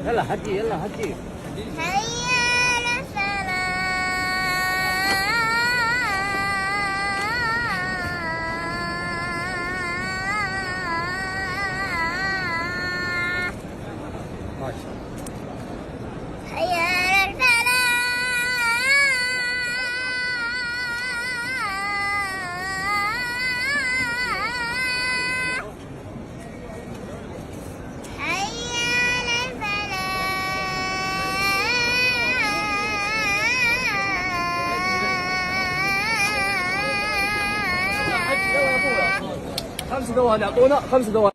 يلا حجي يلا حجي. هيا على ما شاء الله. هيا على الفلاح. خمس دوال يعطونا 5 دوال.